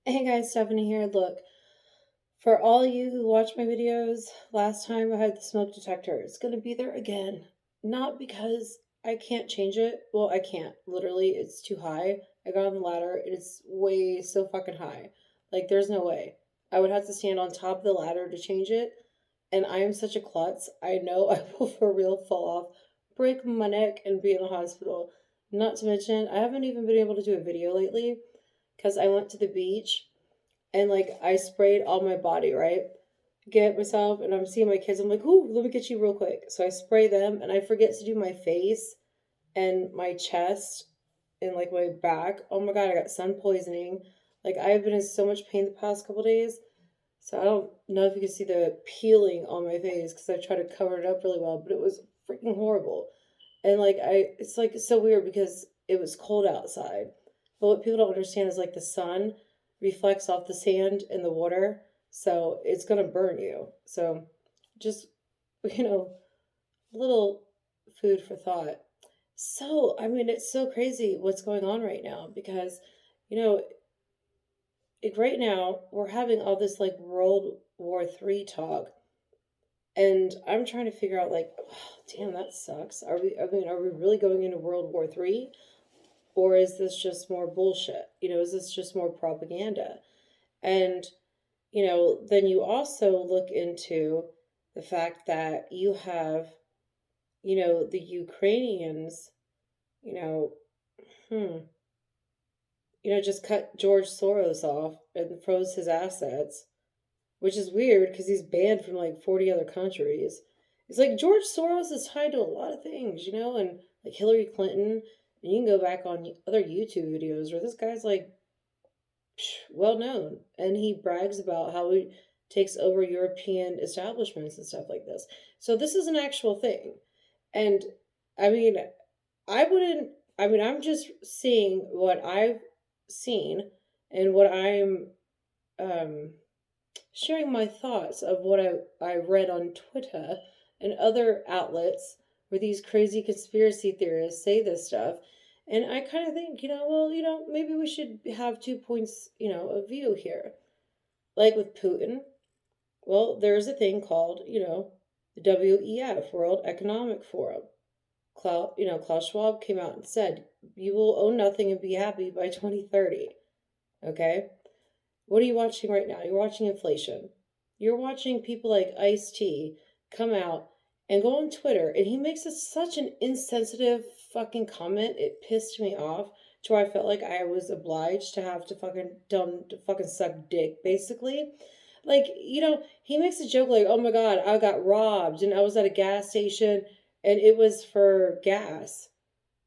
Hey guys, Stephanie here. Look, for all you who watch my videos, last time I had the smoke detector. It's gonna be there again. Not because I can't change it. Well, I can't. Literally, it's too high. I got on the ladder. It's way so fucking high. Like, there's no way. I would have to stand on top of the ladder to change it. And I am such a klutz. I know I will for real fall off, break my neck, and be in the hospital. Not to mention, I haven't even been able to do a video lately because I went to the beach and like I sprayed all my body, right? Get myself, and I'm seeing my kids. I'm like, ooh, let me get you real quick. So I spray them, and I forget to do my face and my chest and like my back. Oh my god, I got sun poisoning. Like I've been in so much pain the past couple days. So I don't know if you can see the peeling on my face because I tried to cover it up really well, but it was freaking horrible. And like it's like so weird because it was cold outside. But what people don't understand is like the sun reflects off the sand and the water, so it's gonna burn you. So just you know, a little food for thought. So I mean, it's so crazy what's going on right now because you know, right now we're having all this like World War III talk, and I'm trying to figure out like, oh, damn, that sucks. Are we? I mean, are we really going into World War III? Or is this just more bullshit? Is this just more propaganda? And, then you also look into the fact that you have, the Ukrainians, you know, hmm, just cut George Soros off and froze his assets, which is weird because he's banned from like 40 other countries. It's like George Soros is tied to a lot of things, and like Hillary Clinton. And you can go back on other YouTube videos where this guy's like well known, and he brags about how he takes over European establishments and stuff like this. So this is an actual thing. And I mean, I wouldn't, I mean, I'm just seeing what I've seen and what I'm um, sharing my thoughts of what I read on Twitter and other outlets where these crazy conspiracy theorists say this stuff. And I kind of think, well, maybe we should have 2 points, of view here. Like with Putin, well, there's a thing called, the WEF, World Economic Forum. Klaus Schwab came out and said, you will own nothing and be happy by 2030. Okay? What are you watching right now? You're watching inflation. You're watching people like Ice T come out and go on Twitter, and he makes such an insensitive fucking comment. It pissed me off to where I felt like I was obliged to have to fucking suck dick, basically. Like, he makes a joke like, "Oh my god, I got robbed, and I was at a gas station, and it was for gas."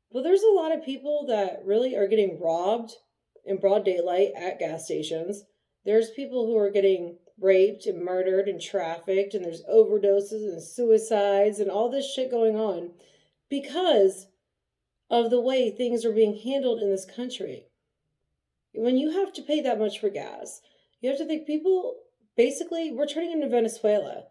Well, there's a lot of people that really are getting robbed in broad daylight at gas stations. There's people who are getting raped and murdered and trafficked, and there's overdoses and suicides and all this shit going on because of the way things are being handled in this country. When you have to pay that much for gas, you have to think people basically, we're turning into Venezuela.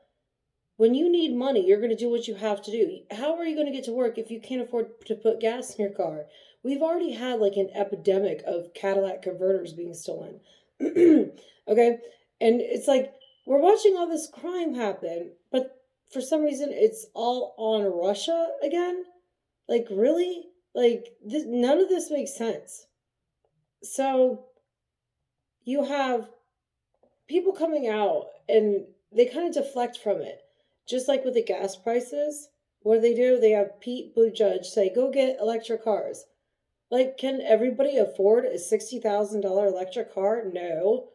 When you need money, you're going to do what you have to do. How are you going to get to work if you can't afford to put gas in your car? We've already had like an epidemic of Cadillac converters being stolen. Okay? And it's like we're watching all this crime happen, but for some reason it's all on Russia again. Like really? Like none of this makes sense. So you have people coming out and they kind of deflect from it. Just like with the gas prices, what do? They have Pete Buttigieg say, go get electric cars. Like, can everybody afford a $60,000 electric car? No.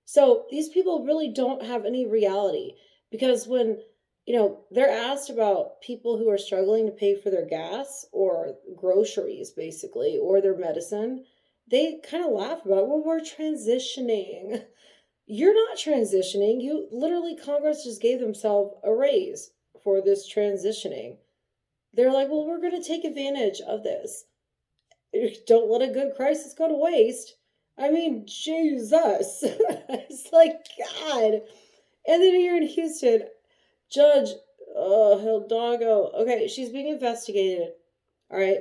So these people really don't have any reality because when, they're asked about people who are struggling to pay for their gas or groceries, basically, or their medicine, they kind of laugh about it. Well, we're transitioning. You're not transitioning. You literally, Congress just gave themselves a raise for this transitioning. They're like, well, we're going to take advantage of this. Don't let a good crisis go to waste. I mean, Jesus. It's like, God. And then here in Houston, Judge Hidalgo. Okay, she's being investigated. All right,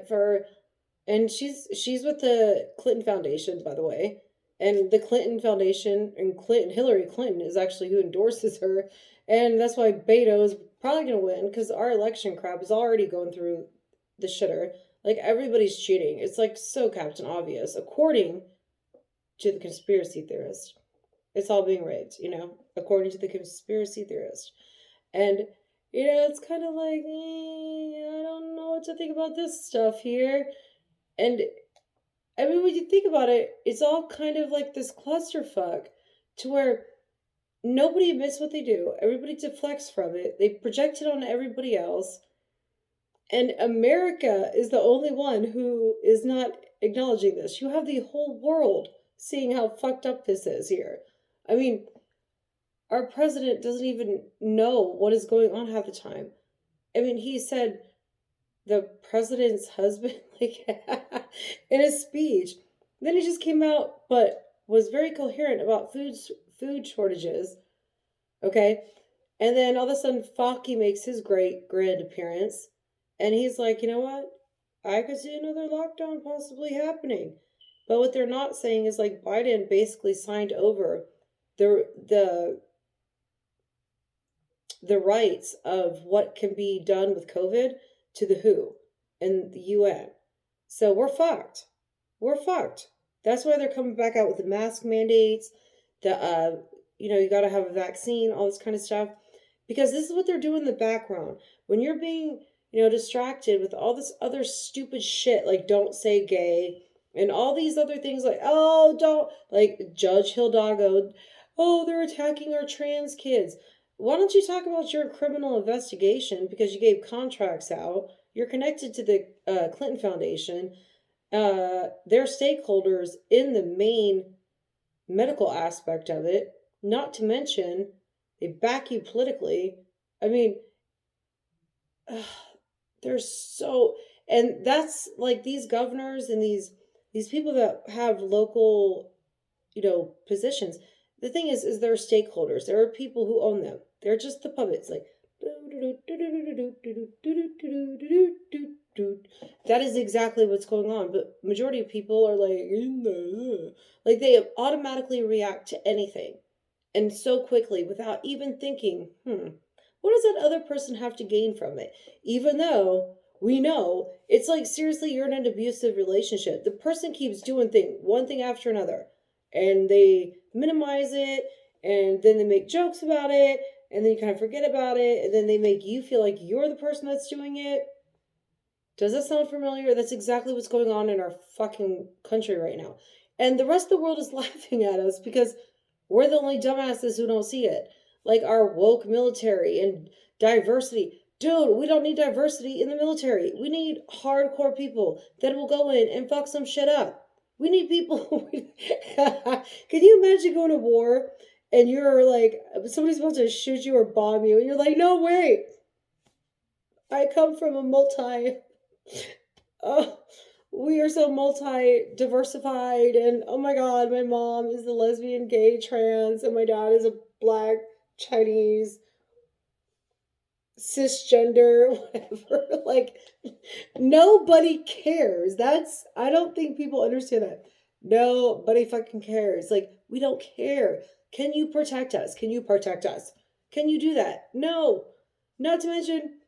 and she's with the Clinton Foundation, by the way. And the Clinton Foundation and Hillary Clinton is actually who endorses her. And that's why Beto is probably going to win because our election crap is already going through the shitter. Like everybody's cheating. It's like so Captain Obvious, according to the conspiracy theorist. It's all being rigged, according to the conspiracy theorist. And, it's kind of like, I don't know what to think about this stuff here. And, I mean, when you think about it, it's all kind of like this clusterfuck to where nobody admits what they do. Everybody deflects from it. They project it on everybody else. And America is the only one who is not acknowledging this. You have the whole world seeing how fucked up this is here. I mean, our president doesn't even know what is going on half the time. I mean, he said the president's husband, like, in a speech. Then he just came out, but was very coherent about food shortages. Okay, and then all of a sudden, Fauci makes his great grand appearance, and he's like, you know what? I could see another lockdown possibly happening. But what they're not saying is like Biden basically signed over the the the rights of what can be done with COVID to the WHO and the UN. So we're fucked. We're fucked. That's why they're coming back out with the mask mandates, you got to have a vaccine, all this kind of stuff. Because this is what they're doing in the background. When you're being, distracted with all this other stupid shit, like don't say gay, and all these other things like, oh, don't, like Judge Hidalgo, oh, they're attacking our trans kids. Why don't you talk about your criminal investigation because you gave contracts out? You're connected to the Clinton Foundation. They're stakeholders in the main medical aspect of it. Not to mention, they back you politically. I mean, they're so, and that's like these governors and these people that have local, positions. The thing is they're stakeholders. There are people who own them. They're just the puppets. Like that is exactly what's going on. But majority of people are like they automatically react to anything, and so quickly without even thinking, what does that other person have to gain from it? Even though we know it's like seriously, you're in an abusive relationship. The person keeps doing one thing after another, and they minimize it, and then they make jokes about it, and then you kind of forget about it, and then they make you feel like you're the person that's doing it. Does that sound familiar? That's exactly what's going on in our fucking country right now. And the rest of the world is laughing at us because we're the only dumbasses who don't see it. Like our woke military and diversity. Dude, we don't need diversity in the military. We need hardcore people that will go in and fuck some shit up. We need people. Can you imagine going to war and you're like, somebody's about to shoot you or bomb you, and you're like, no, wait. I come from a uh, we are so multi-diversified, and oh my god, my mom is a lesbian, gay, trans, and my dad is a black, Chinese, cisgender, whatever. Like, nobody cares. I don't think people understand that. Nobody fucking cares. Like, we don't care. Can you protect us? Can you protect us? Can you do that? No. Not to mention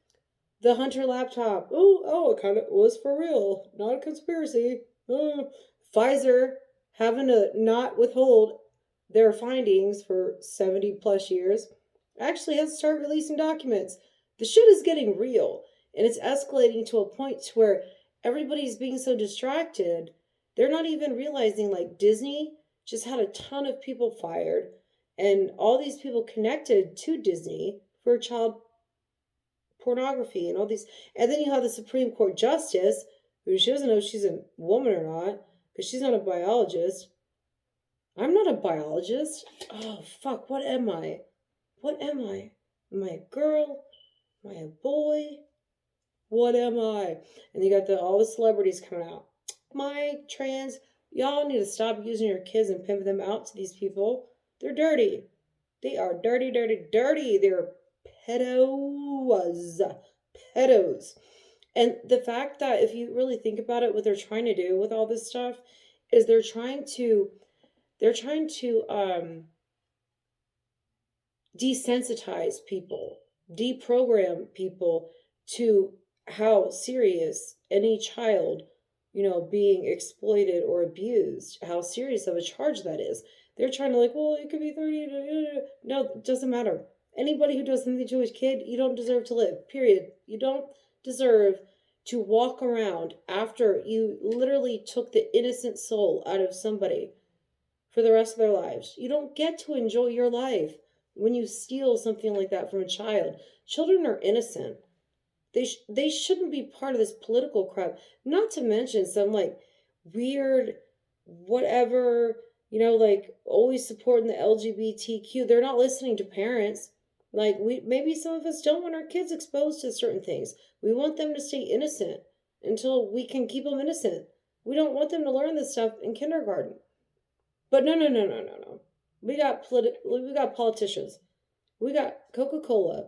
the Hunter laptop. Oh, it kind of was for real. Not a conspiracy. Pfizer having to not withhold their findings for 70 plus years actually has to start releasing documents. The shit is getting real, and it's escalating to a point to where everybody's being so distracted, they're not even realizing like Disney just had a ton of people fired, and all these people connected to Disney for child pornography and all these. And then you have the Supreme Court justice who she doesn't know if she's a woman or not because she's not a biologist. I'm not a biologist. Oh, fuck. What am I? What am I? Am I a girl? Am I a boy? What am I? And you got all the celebrities coming out. My trans, y'all need to stop using your kids and pimping them out to these people. They're dirty. They are dirty, dirty, dirty. They're pedos. Pedos. And the fact that if you really think about it, what they're trying to do with all this stuff is they're they're trying to desensitize people, deprogram people to how serious any child, being exploited or abused, how serious of a charge that is. They're trying to like, well, it could be 30. No, it doesn't matter. Anybody who does something to a kid, you don't deserve to live. Period. You don't deserve to walk around after you literally took the innocent soul out of somebody for the rest of their lives. You don't get to enjoy your life when you steal something like that from a child. Children are innocent. They shouldn't be part of this political crap. Not to mention some like weird whatever, like always supporting the LGBTQ. They're not listening to parents. Like we maybe some of us don't want our kids exposed to certain things. We want them to stay innocent until we can keep them innocent. We don't want them to learn this stuff in kindergarten. But no, no, no, no, no, no. We got politicians. We got Coca-Cola.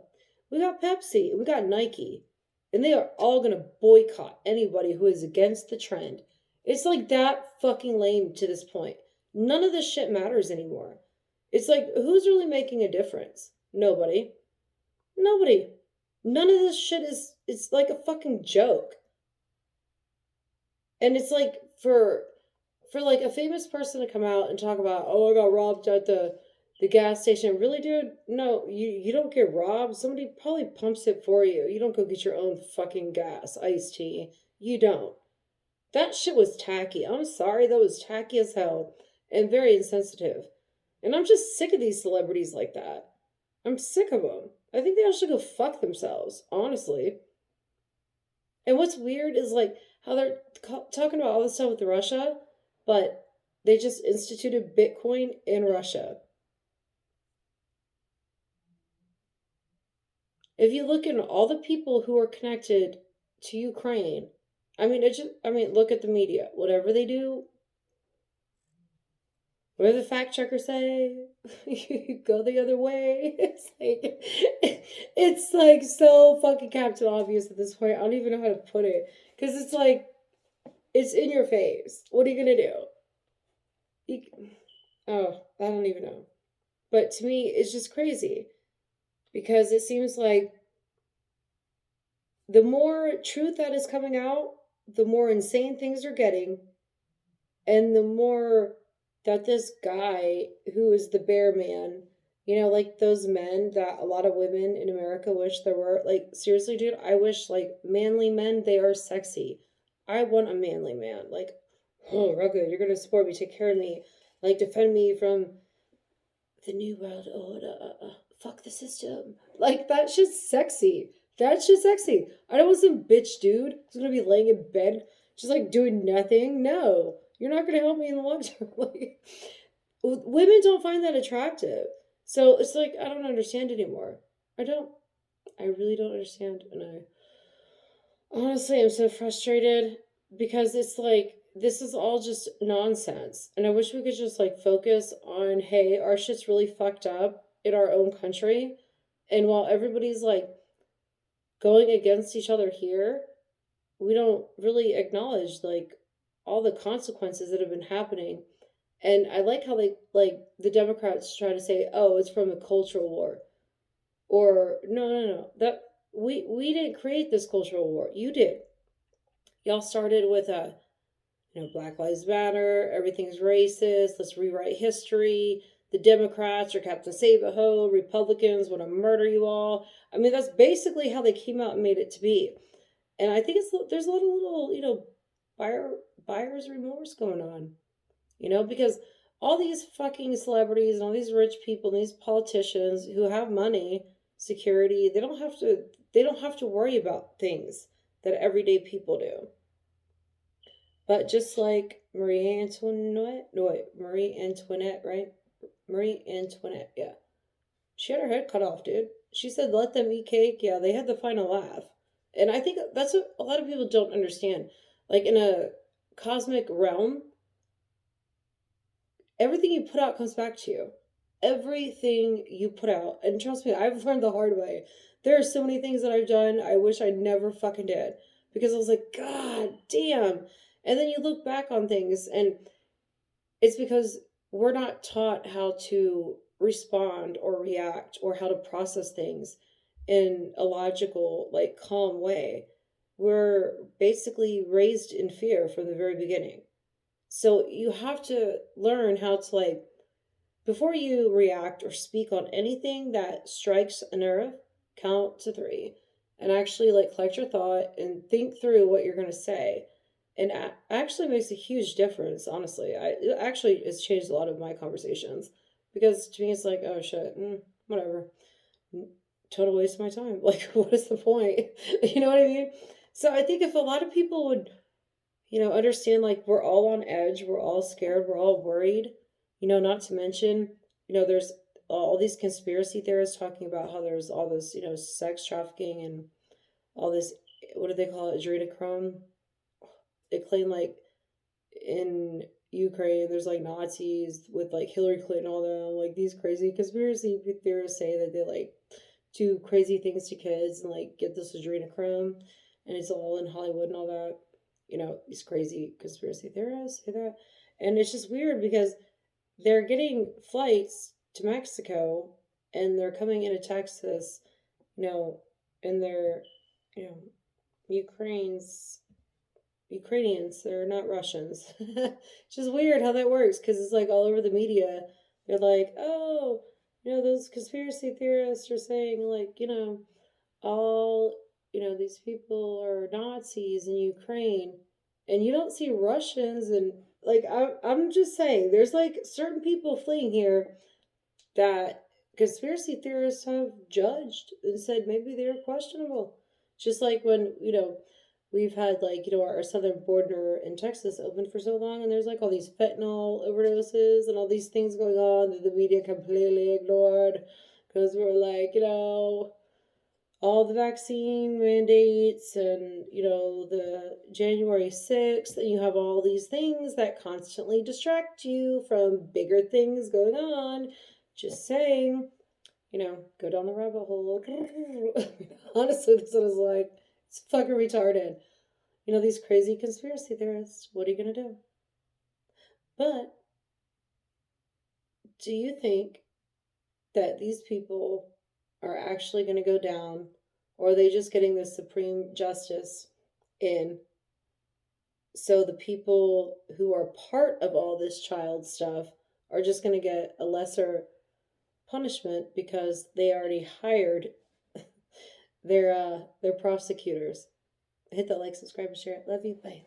We got Pepsi. We got Nike. And they are all going to boycott anybody who is against the trend. It's like that fucking lame to this point. None of this shit matters anymore. It's like, who's really making a difference? Nobody. Nobody. None of this shit it's like a fucking joke. And it's like for like a famous person to come out and talk about, oh, I got robbed at the gas station. Really, dude? No, you don't get robbed. Somebody probably pumps it for you. You don't go get your own fucking gas, iced tea. You don't. That shit was tacky. I'm sorry, that was tacky as hell and very insensitive. And I'm just sick of these celebrities like that. I'm sick of them. I think they all should go fuck themselves, honestly. And what's weird is like how they're talking about all this stuff with Russia, but they just instituted Bitcoin in Russia. If you look at all the people who are connected to Ukraine, look at the media. Whatever they do, whatever the fact checkers say, you go the other way. It's like so fucking Captain Obvious at this point. I don't even know how to put it. Because it's like, it's in your face. What are you going to do? Oh, I don't even know. But to me, it's just crazy. Because it seems like the more truth that is coming out, the more insane things are getting, and the more that this guy who is the bear man, like those men that a lot of women in America wish there were. Like, seriously, dude, I wish, like, manly men, they are sexy. I want a manly man. Like, oh, Rugga, you're gonna support me, take care of me, like, defend me from the new world order. Fuck the system. Like, that shit's sexy. That shit's sexy. I don't want some bitch dude who's gonna be laying in bed just like doing nothing. No, you're not gonna help me in the long term. Like, women don't find that attractive. So it's like, I don't understand anymore. I don't. I really don't understand. And I honestly am so frustrated because it's like, this is all just nonsense. And I wish we could just like focus on, hey, our shit's really fucked up in our own country. And while everybody's like going against each other here, we don't really acknowledge like all the consequences that have been happening. And I like how they like the Democrats try to say, "Oh, it's from the cultural war," or no, no, no, that we didn't create this cultural war. You did. Y'all started with Black Lives Matter. Everything's racist. Let's rewrite history. The Democrats are Captain Save-A-Ho. Republicans want to murder you all. I mean, that's basically how they came out and made it to be. And I think there's a little buyer's remorse going on, because all these fucking celebrities and all these rich people and these politicians who have money, security, they don't have to worry about things that everyday people do. But just like Marie Antoinette, no wait, Marie Antoinette, right? Marie Antoinette, yeah. She had her head cut off, dude. She said, let them eat cake. Yeah, they had the final laugh. And I think that's what a lot of people don't understand. Like, in a cosmic realm, everything you put out comes back to you. Everything you put out. And trust me, I've learned the hard way. There are so many things that I've done I wish I never fucking did. Because I was like, God damn. And then you look back on things and it's because we're not taught how to respond or react or how to process things in a logical, like calm way. We're basically raised in fear from the very beginning. So you have to learn how to, like, before you react or speak on anything that strikes a nerve, count to three and actually, like, collect your thought and think through what you're going to say. And actually makes a huge difference, honestly. It actually has changed a lot of my conversations because to me, it's like, oh shit, whatever. Total waste of my time. Like, what is the point? You know what I mean? So I think if a lot of people would, understand, like, we're all on edge, we're all scared, we're all worried, not to mention, there's all these conspiracy theorists talking about how there's all this, sex trafficking and all this, what do they call it, adrenochrome. They claim, like, in Ukraine there's like Nazis with like Hillary Clinton, all them, like these crazy conspiracy theorists say that they like do crazy things to kids and like get this adrenochrome, and it's all in Hollywood and all that. These crazy conspiracy theorists say that. And it's just weird because they're getting flights to Mexico and they're coming into Texas, you know, and they're, you know, Ukraine's Ukrainians. They're not Russians. It's just weird how that works because it's like all over the media. They're like, oh, those conspiracy theorists are saying, like, all, these people are Nazis in Ukraine. And you don't see Russians. And, like, I'm just saying, there's like certain people fleeing here that conspiracy theorists have judged and said maybe they're questionable. Just like when, we've had, like, our southern border in Texas open for so long, and there's like all these fentanyl overdoses and all these things going on that the media completely ignored because we're like, all the vaccine mandates and, the January 6th, and you have all these things that constantly distract you from bigger things going on. Just saying, go down the rabbit hole. Honestly, this is like, it's fucking retarded. These crazy conspiracy theorists. What are you going to do? But do you think that these people are actually going to go down, or are they just getting the supreme justice in so the people who are part of all this child stuff are just going to get a lesser punishment because they already hired their prosecutors? Hit that like, subscribe, and share. Love you. Bye.